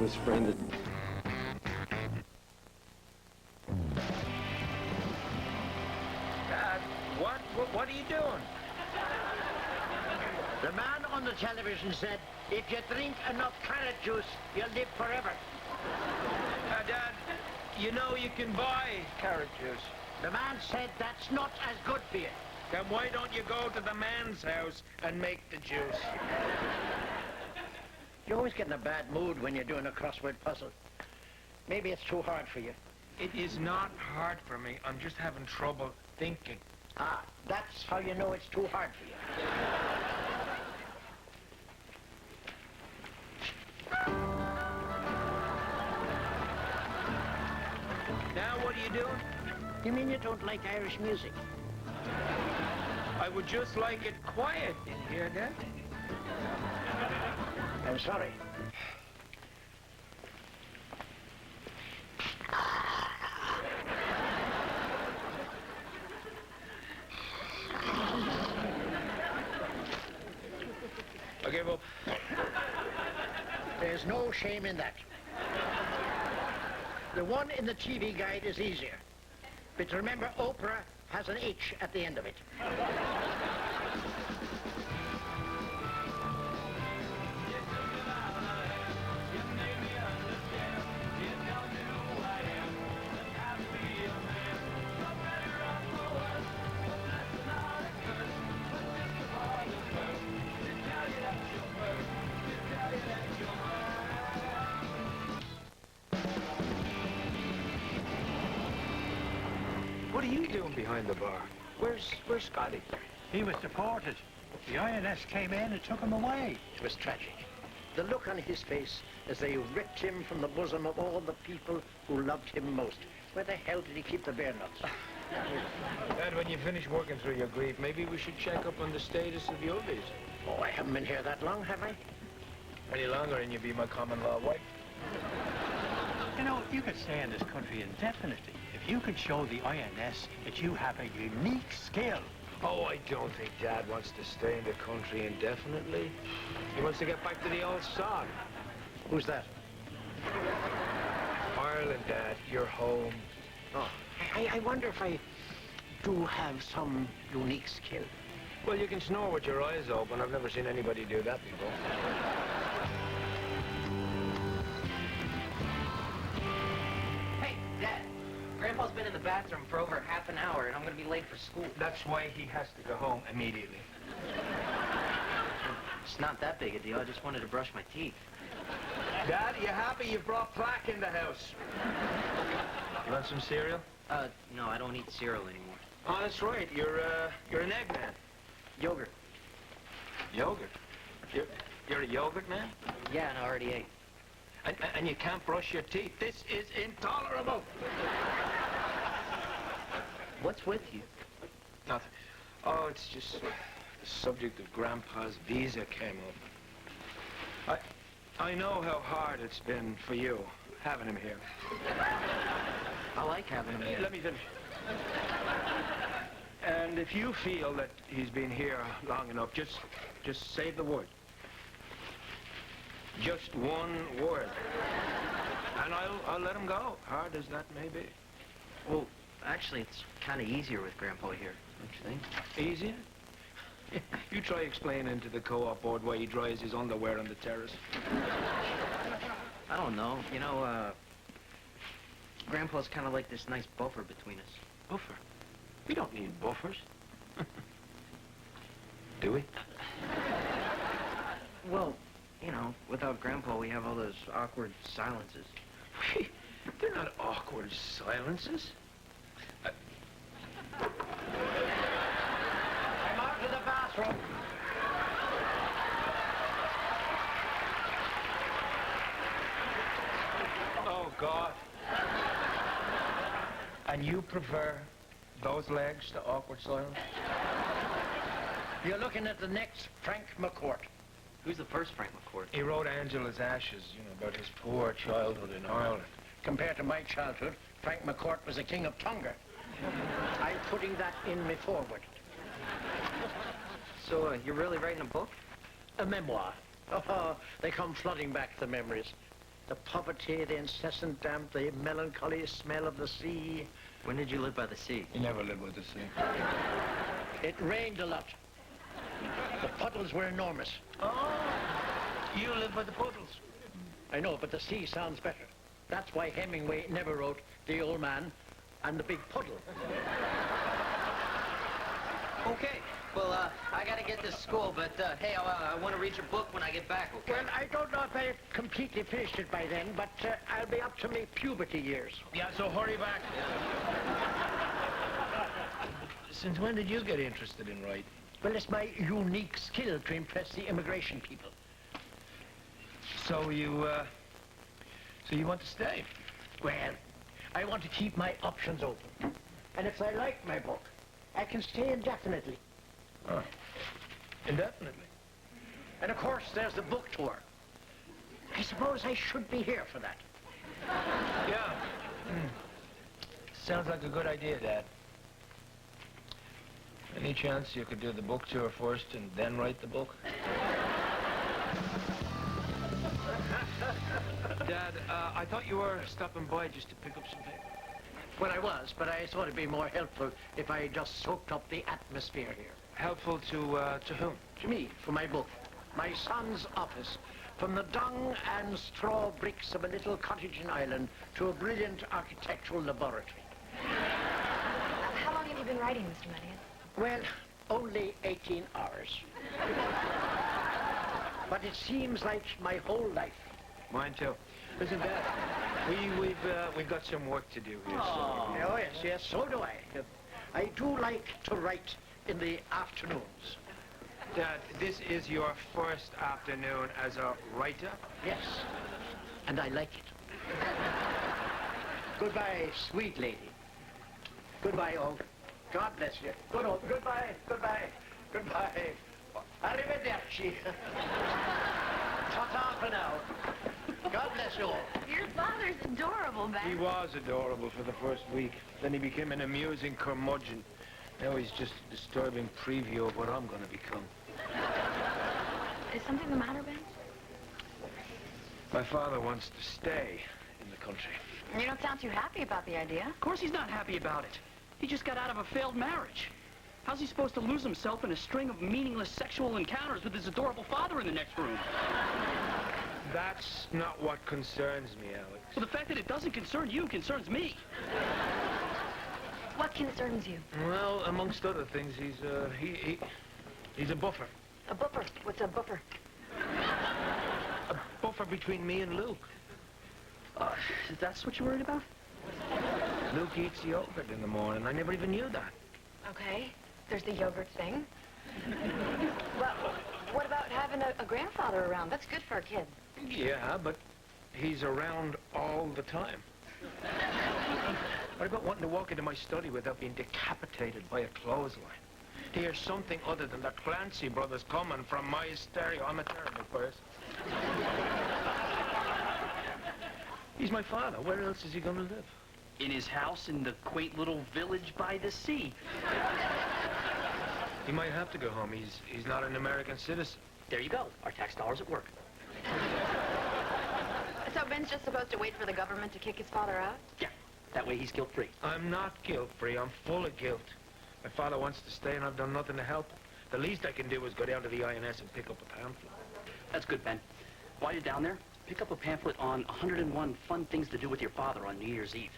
his friend had... Dad, what are you doing? The man on the television said, if you drink enough carrot juice, you'll live forever. Dad, you know you can buy carrot juice. The man said that's not as good for you. Then why don't you go to the man's house and make the juice? You always get in a bad mood when you're doing a crossword puzzle. Maybe it's too hard for you. It is not hard for me. I'm just having trouble thinking. Ah, that's how you know it's too hard for you. Now what are you doing? You mean you don't like Irish music? I would just like it quiet in here, Dad. I'm sorry. I give up. There's no shame in that. The one in the TV guide is easier. But remember, Oprah has an H at the end of it. What are you doing behind the bar? Where's Scotty? He was deported. The INS came in and took him away. It was tragic. The look on his face as they ripped him from the bosom of all the people who loved him most. Where the hell did he keep the bear nuts? Dad, when you finish working through your grief, maybe we should check up on the status of your visa. Oh, I haven't been here that long, have I? Any longer and you'd be my common law wife. You know, you could stay in this country indefinitely if you could show the INS that you have a unique skill. Oh, I don't think Dad wants to stay in the country indefinitely. He wants to get back to the old sod. Who's that? Ireland, Dad, your home. Oh, I wonder if I do have some unique skill. Well, you can snore with your eyes open. I've never seen anybody do that before. Hey, Dad. Grandpa's been in the bathroom for over half an hour, and I'm going to be late for school. That's why he has to go home immediately. It's not that big a deal. I just wanted to brush my teeth. Dad, are you happy you've brought plaque in the house? You want some cereal? No, I don't eat cereal anymore. Oh, that's right. You're an egg man. Yogurt. Yogurt? You're a yogurt man? Yeah, and I already ate. And you can't brush your teeth. This is intolerable. What's with you? Nothing. Oh, it's just the subject of Grandpa's visa came up. I know how hard it's been for you, having him here. I like having him here. Let me finish. And if you feel that he's been here long enough, just say the word. Just one word. And I'll let him go, hard as that may be. Well, actually, it's kind of easier with Grandpa here, don't you think? Easier? You try explaining to the co-op board why he dries his underwear on the terrace. I don't know. You know, Grandpa's kind of like this nice buffer between us. Buffer? We don't need buffers. Do we? Well, you know, without Grandpa, we have all those awkward silences. They're not awkward silences. I'm out to the bathroom. Oh, God. And you prefer those legs to awkward silence? You're looking at the next Frank McCourt. Who's the first Frank McCourt? He wrote Angela's Ashes, you know, about his poor childhood in Ireland. Compared to my childhood, Frank McCourt was the king of Tonga. I'm putting that in my forward. So, you're really writing a book? A memoir. Oh, they come flooding back, the memories. The poverty, the incessant damp, the melancholy smell of the sea. When did you live by the sea? You never live with the sea. It rained a lot. The puddles were enormous. Oh, you live by the puddles. I know, but the sea sounds better. That's why Hemingway never wrote The Old Man and the Big Puddle. Okay. Well, I gotta get to school, but, hey, I want to read your book when I get back, okay? Well, I don't know if I've completely finished it by then, but I'll be up to my puberty years. Yeah, so hurry back. Since when did you get interested in writing? Well, it's my unique skill to impress the immigration people. So you want to stay? Well, I want to keep my options open. And if I like my book, I can stay indefinitely. Oh, indefinitely. And of course, there's the book tour. I suppose I should be here for that. Yeah. Sounds like a good idea, Dad. Any chance you could do the book tour first and then write the book? Dad, I thought you were stopping by just to pick up some paper. Well, I was, but I thought it'd be more helpful if I just soaked up the atmosphere here. Helpful to whom? To me, for my book. My son's office. From the dung and straw bricks of a little cottage in Ireland to a brilliant architectural laboratory. How long have you been writing, Mr. Madigan? Well, only 18 hours. But it seems like my whole life. Mine too. Listen, Dad, we've got some work to do here. Oh, yes, so do I. I do like to write in the afternoons. Dad, this is your first afternoon as a writer? Yes, and I like it. Goodbye, sweet lady. Goodbye, all. God bless you. Goodbye. Arrivederci. Ta-ta for now. God bless you all. Your father's adorable, Ben. He was adorable for the first week. Then he became an amusing curmudgeon. Now he's just a disturbing preview of what I'm going to become. Is something the matter, Ben? My father wants to stay in the country. You don't sound too happy about the idea. Of course he's not happy about it. He just got out of a failed marriage. How's he supposed to lose himself in a string of meaningless sexual encounters with his adorable father in the next room? That's not what concerns me, Alex. Well, the fact that it doesn't concern you concerns me. What concerns you? Well, amongst other things, he's a buffer. A buffer. What's a buffer? A buffer between me and Luke. That's what you're worried about? Luke eats yogurt in the morning. I never even knew that. Okay. There's the yogurt thing. Well, what about having a grandfather around? That's good for a kid. Yeah, but he's around all the time. What about wanting to walk into my study without being decapitated by a clothesline? To hear something other than the Clancy brothers coming from my stereo. I'm a terrible person. He's my father. Where else is he going to live? In his house in the quaint little village by the sea. He might have to go home. He's not an American citizen. There you go. Our tax dollars at work. So Ben's just supposed to wait for the government to kick his father out? Yeah, that way he's guilt-free. I'm not guilt-free. I'm full of guilt. My father wants to stay, and I've done nothing to help him. The least I can do is go down to the INS and pick up a pamphlet. That's good, Ben. While you're down there, pick up a pamphlet on 101 fun things to do with your father on New Year's Eve.